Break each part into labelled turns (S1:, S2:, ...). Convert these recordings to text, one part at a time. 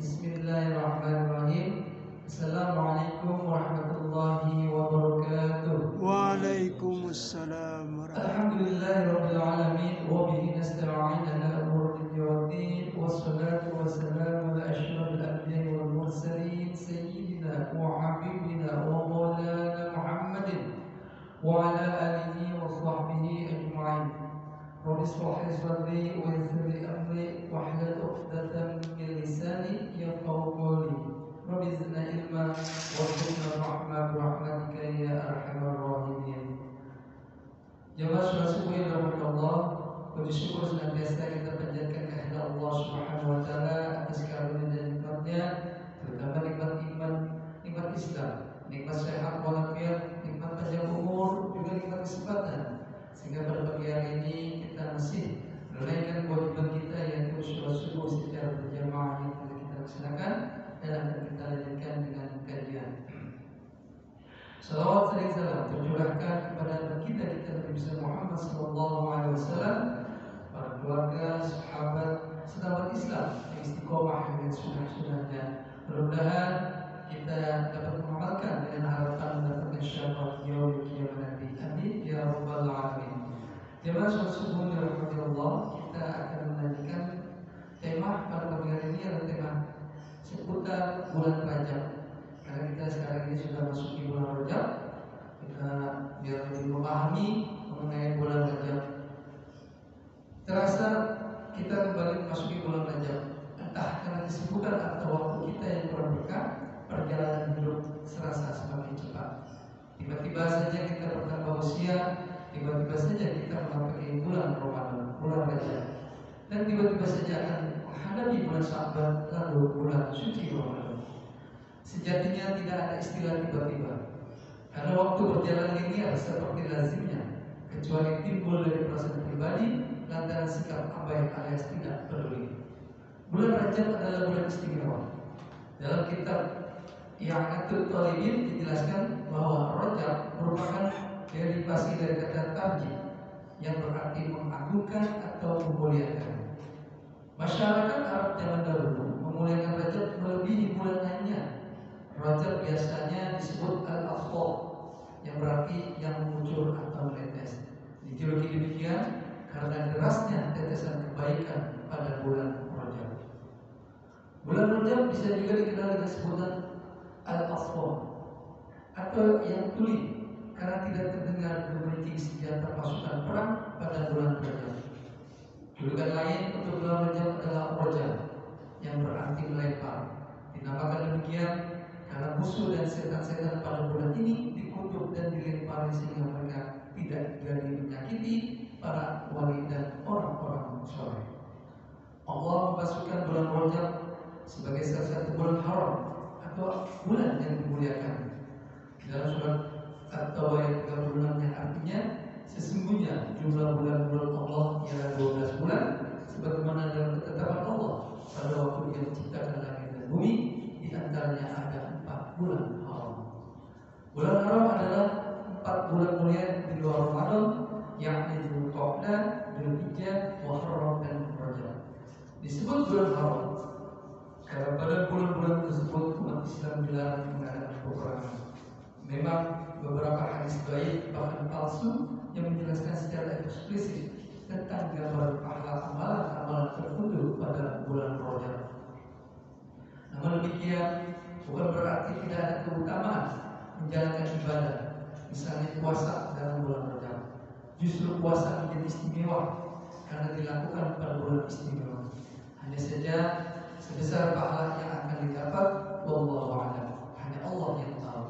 S1: Bismillahirrahmanirrahim. Assalamualaikum warahmatullahi wabarakatuh.
S2: Waalaikumsalam
S1: Alhamdulillahirabbil alamin wa bihi nasta'in ala umuri dunya waddin wassalatu wassalamu ala asyrafil anbiya'i wal mursalin sayyidina wa habibina wa maulana Muhammadin wa ala alihi wa sahbihi ajma'in. Rabbi shrah li sadri wa yassir li amri wahlul 'uqdatam min lisani yafqahu qawli. Rabbi zidna ilma warzuqna rahmah rahmatika ya arhamar rahimin. Jemaah sholat subuh yang dirahmati Allah, puji syukur senantiasa kita panjatkan kehadirat Allah Subhanahu wa taala atas karunia dan nikmatnya, terutama nikmat iman, nikmat Islam, nikmat sehat walafiat, nikmat panjang umur, juga nikmat kesempatan. Sehingga pada pagi hari ini kita masih menunaikan kewajiban kita, yaitu sholat subuh secara berjamaah yang telah kita laksanakan dan akan kita lanjutkan dengan kajian. Salawat dan salam tercurahkan kepada kita Nabi besar Muhammad sallallahu alaihi wasallam, para keluarga, sahabat, sesama Islam yang istiqomah dengan sunnah-sunnahnya. Mudah-mudahan kita dapat mengamalkan dengan harapan mendapatkan syafaat yaumil qiyamah nanti. Amin ya rabbal alamin. Jemaah sholat subuh dirahmati Allah, kita akan melanjutkan tema pada pagi hari ini adalah tema seputar bulan Rajab. Karena kita sekarang ini sudah masuk di bulan Rajab, kita biar lebih memahami mengenai bulan Rajab. Terasa kita kembali memasuki bulan Rajab, entah karena kesibukan atau waktu kita yang kurang berkah, perjalanan hidup serasa semakin cepat. Tiba-tiba saja kita bertambah usia, tiba-tiba saja kita memasuki bulan Ramadan, bulan Rajab, dan tiba-tiba saja akan menghadapi bulan Sya'ban, lalu bulan suci Ramadan. Sejatinya tidak ada istilah tiba-tiba, karena waktu berjalan linear seperti lazimnya, kecuali timbul dari perasaan pribadi lantaran sikap abai alias tidak peduli. Bulan Rajab adalah bulan istimewa. Dalam kitab I'anatul Talibin dijelaskan bahwa Rajab merupakan derivasi dari kata tarjih yang berarti mengagungkan atau memuliakan. Masyarakat Arab zaman dahulu memuliakan Rajab melebihi bulan lainnya. Rajab biasanya disebut al-afdal, yang berarti yang mengucur atau menetes. Dijuluki demikian karena derasnya tetesan kebaikan pada bulan Rajab. Bulan Rajab bisa juga dikenal dengan sebutan al-afdal atau yang tuli, karena tidak terdengar gemericik senjata pasukan perang pada bulan Rajab. Julukan lain untuk bulan Rajab adalah Rajab, yang berarti melempar. Dinamakan demikian karena musuh dan setan-setan pada bulan ini dikutuk dan dilempari sehingga mereka tidak jadi menyakiti para wali dan orang-orang soleh. Allah memasukkan bulan Rajab sebagai salah satu bulan haram atau bulan yang dimuliakan. Dalam surat At-Taubah ayat 36 yang artinya sesungguhnya jumlah bulan-bulan Allah ialah 12 bulan, sebagaimana dalam ketetapan Allah pada waktu Dia menciptakan langit dan bumi, di antaranya ada 4 bulan haram. Bulan haram adalah 4 bulan mulia di luar Ramadan, yakni Dzulqa'dah, Dzulhijjah, Muharram dan Rajab. Disebut bulan haram karena pada bulan-bulan tersebut umat Islam dilarang mengadakan peperangan. Memang beberapa hadis baik bahkan palsu yang menjelaskan secara eksplisit tentang gambar pahala amalan-amalan tertentu pada bulan Rajab. Namun demikian bukan berarti tidak ada keutamaan menjalankan ibadah, misalnya puasa dalam bulan Rajab. Justru puasa menjadi istimewa karena dilakukan pada bulan istimewa. Hanya saja sebesar pahala yang akan didapat, wallahu a'lam, hanya Allah yang tahu.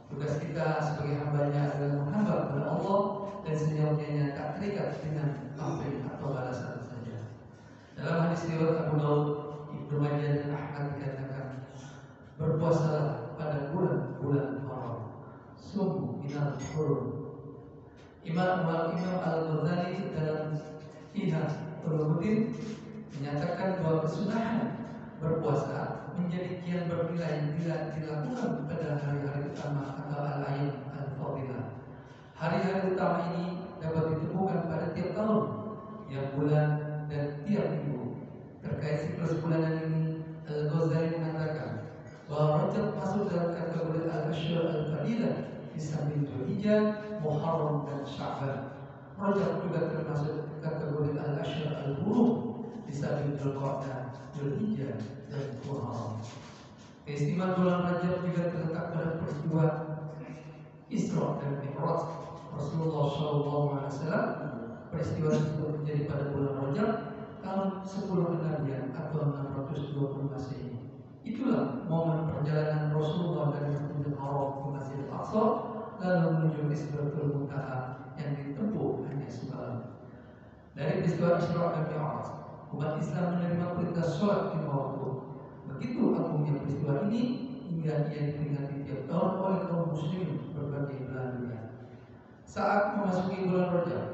S1: Tugas kita sebagai hambanya adalah menghamba kepada Allah dan sejauhnya tak terikat dengan pamrih atau balasan saja. Dalam hadis riwayat Abu Daud, Ibnu Majah dan Ahmad dikatakan, berpuasalah pada bulan-bulan haram, sum minal hurum. Imam Al-Ghazali dalam Ihya Ulumuddin menyatakan bahwa kesunahan berpuasa menjadi kian bernilai bila dilakukan pada hari-hari utama atau al-ayyam al-fadilah. Hari-hari utama ini dapat ditemukan pada tiap tahun, tiap bulan dan tiap minggu. Terkait siklus bulanan ini, Al-Ghazali fadilah di samping Dzulhijjah, Muharram dan Sya'ban. Rajab juga termasuk kategori al-ashr al-hurum di samping Dzulqa'dah, Dzulhijjah dan Muharram. Keistimewaan bulan Rajab juga terletak pada peristiwa Isra dan Mi'raj Rasulullah SAW. Peristiwa tersebut terjadi pada bulan Rajab tahun 10 Kenabian atau 620 Masehi. Itulah momen perjalanan Rasulullah dari Masjidil Haram ke Masjidil Aqsa lalu menuju Sidratul Muntaha yang ditempuh hanya semalam. Dari peristiwa Isra dan Mi'raj, umat Islam menerima perintah sholat lima waktu. Begitu agungnya peristiwa ini hingga ia diperingati tiap tahun oleh kaum muslimin berbagai belahan dunia. Saat memasuki bulan Rajab,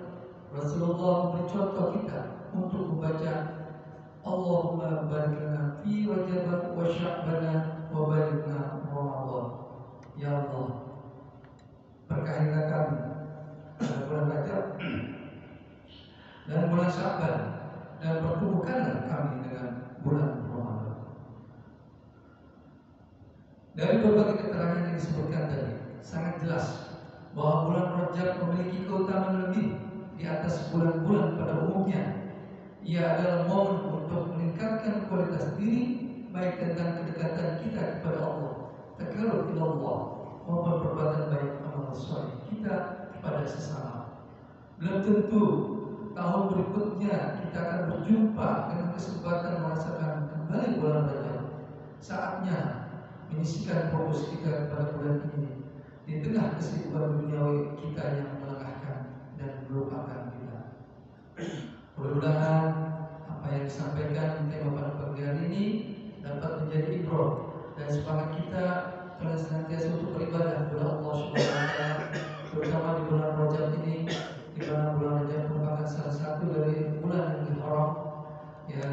S1: Rasulullah memberi contoh kita untuk membaca Allahumma barik lana fi Rajab wa Sya'ban wa barik lana Ramadan. Ya Allah, berkahilah kami pada bulan Rajab dan bulan Sya'ban, dan pertemukanlah kami dengan bulan Ramadan. Dari berbagai keterangan yang disebutkan tadi, sangat jelas bahwa bulan Rajab memiliki keutamaan lebih di atas bulan-bulan pada umumnya. Ia adalah momen untuk meningkatkan kualitas diri, baik tentang kedekatan kita kepada Allah, taqarrub ila Allah, maupun perbuatan baik amal saleh kita kepada sesama. Belum tentu tahun berikutnya kita akan berjumpa dengan kesempatan merasakan kembali bulan Rajab. Saatnya menyisihkan fokus kita kepada bulan ini di tengah kesibukan duniawi kita yang melelahkan dan melupakan kita. Mudah-mudahan apa yang disampaikan tema pada pagi hari ini dapat menjadi ibrah dan semangat kita pada senantiasa untuk beribadah kepada Allah Subhanahu wa taala, terutama di bulan Rajab ini, di mana bulan Rajab merupakan salah satu dari bulan yang diharam. Ya,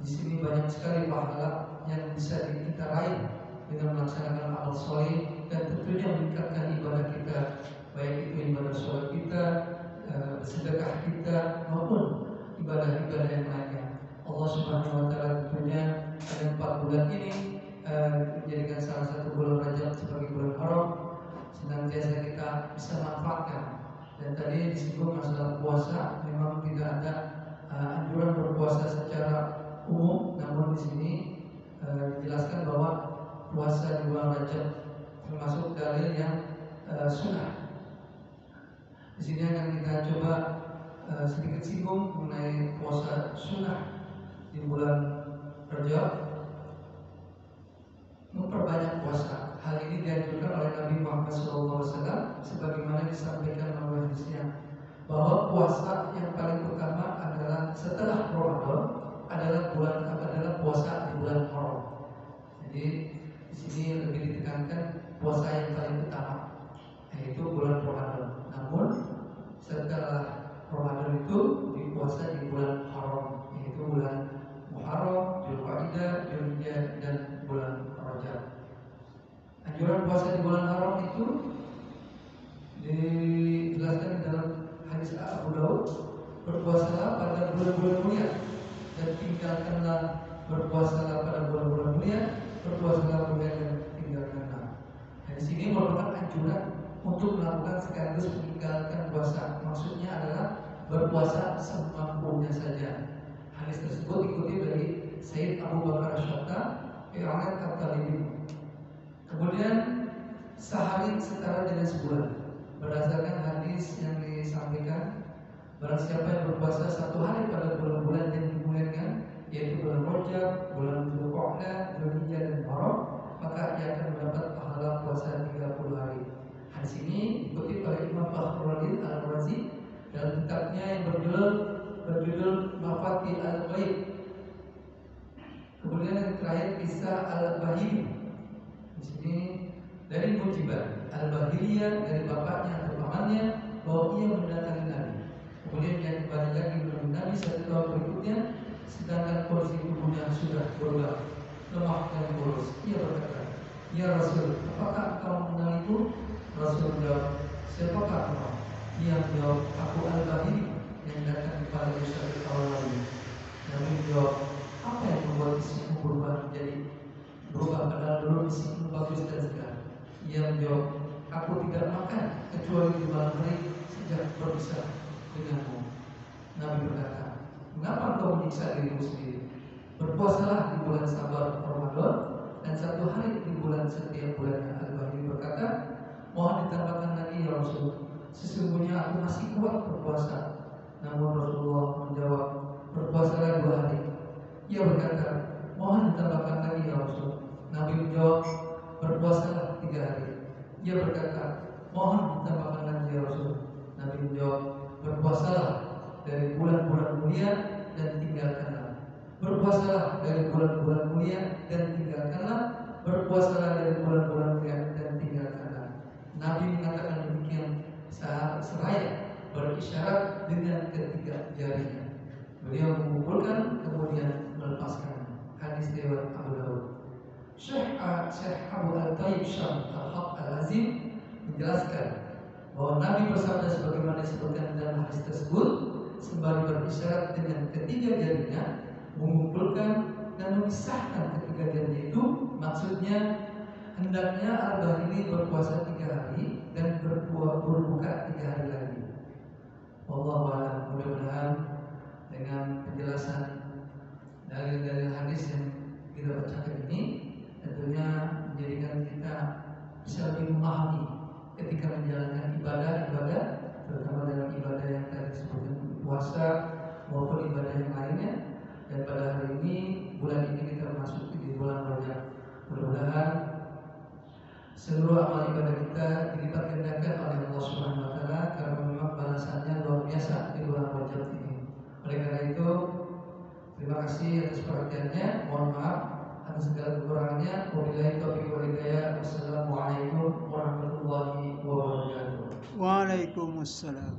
S1: di sini banyak sekali pahala yang bisa kita raih dengan melaksanakan amal soleh dan tentunya meningkatkan ibadah kita, baik itu ibadah sholat kita, sedekah kita, maupun ibadah-ibadah yang lainnya. Allah Subhanahu wa taala tentunya ada 4 bulan ini menjadikan salah satu bulan Rajab sebagai bulan haram, senantiasa kita bisa manfaatkan. Dan tadi disebut masalah puasa, memang tidak ada anjuran berpuasa secara umum, namun di sini dijelaskan bahwa puasa di bulan Rajab termasuk dalil yang sunnah. Di sini akan kita coba sedikit singgung mengenai puasa sunnah di bulan Rajab. Memperbanyak puasa. Hal ini dianjurkan oleh Nabi Muhammad SAW sebagaimana disampaikan oleh hadisnya, bahwa puasa yang paling pertama adalah setelah Ramadan adalah puasa di bulan Haram. Jadi di sini lebih ditekankan puasa yang paling utama, yaitu bulan Ramadan. Namun setelah Ramadan itu dipuasa di bulan Haram, yaitu bulan Muharram, Dzulqa'dah, Dzulhijjah dan bulan Rajab. Anjuran puasa di bulan Haram itu dijelaskan di dalam hadis Abu Daud, berpuasalah pada bulan-bulan mulia dan tinggalkanlah, berpuasalah pada bulan-bulan mulia, berpuasalah bulan dan tinggalkanlah. Dan di sini merupakan anjuran untuk melakukan sekaligus meninggalkan puasa. Maksudnya adalah berpuasa semampunya saja. Hadis tersebut dikutip dari Sayyid Abu Bakar Ash-Shatta, I'anat At-Talibin. Kemudian sehari setara dengan sebulan. Berdasarkan hadis yang disampaikan, barang siapa yang berpuasa 1 hari pada bulan-bulan yang dimuliakan, yaitu bulan Rajab, bulan Dzulqa'dah, Dzulhijjah dan Muharram, maka ia akan mendapat pahala puasa 30 hari. Hadis ini dikutip oleh Imam Fakhrul Al-Razi dalam kitabnya yang berjudul Mafatih Al-Ghaib. Kemudian yang terakhir kisah Al-Bahili. Di sini dari Mujibah Al-Bahiliyah, dari bapaknya atau pamannya, bahwa ia mendatangi Nabi. Kemudian dia kembali lagi menemui Nabi 1 tahun berikutnya, sedangkan kondisi tubuhnya sudah berubah, lemah dan kurus. Ia berkata, "Ya Rasul, apakah engkau mengenaliku?" Rasul menjawab, "Siapakah engkau?" Ia menjawab, "Aku Al-Bahili yang datang kepada Rasul tahun lalu." Nabi menjawab, "Apa yang membuat isimu berubah padahal dulu isimu bagus dan segar?" Ia menjawab, aku tidak makan kecuali di malam hari sejak berpisah denganmu. Nabi berkata, mengapa engkau menyiksa dirimu sendiri? Berpuasalah di bulan sabar Ramadan dan 1 hari di bulan setiap bulannya. Al-Bahri berkata, mohon ditambahkan lagi ya Rasul, sesungguhnya aku masih kuat berpuasa. Namun Rasulullah menjawab, berpuasalah 2 hari. Ia berkata, mohon ditambahkan lagi ya Rasul. Nabi menjawab, berpuasalah 3 hari. Ia berkata, mohon ditambahkan lagi ya Rasul. Nabi menjawab, berpuasalah dari bulan-bulan mulia dan tinggalkanlah. Berpuasalah dari bulan-bulan mulia dan tinggalkanlah. Berpuasalah dari bulan-bulan mulia dan tinggalkanlah. Nabi mengatakan demikian seraya berisyarat dengan ketiga jarinya. Beliau mengumpulkan kemudian melepaskan. Hadis riwayat Abu Dawud. Syekh Abu Al-Tayyib Syam Al-Haq Al-Azim menjelaskan bahwa Nabi bersabda sebagaimana disebutkan dalam hadis tersebut, sembari berisyarat dengan ketiga jarinya, mengumpulkan dan memisahkan ketiga jarinya itu, maksudnya hendaknya Al-Bahri berpuasa 3 hari dan berbuka 3 hari lagi. Wallahu a'lam. Mudah-mudahan dengan penjelasan dalil-dalil hadis yang kita bacakan ini tentunya menjadikan kita bisa lebih memahami ketika menjalankan ibadah-ibadah, terutama dalam ibadah yang tadi disebutkan puasa maupun ibadah yang lainnya. Dan pada hari ini, bulan ini kita masuk di bulan Rajab. Mudah-mudahan seluruh amal ibadah kita dilipat gandakan oleh Allah Subhanahu wa taala, karena memang balasannya luar biasa di bulan Rajab ini. Oleh karena itu, terima kasih atas perhatiannya. Mohon maaf atas segala kekurangannya. Wabillahi taufiq wal hidayah. Wassalamualaikum warahmatullahi wabarakatuh.
S2: Waalaikumsalam.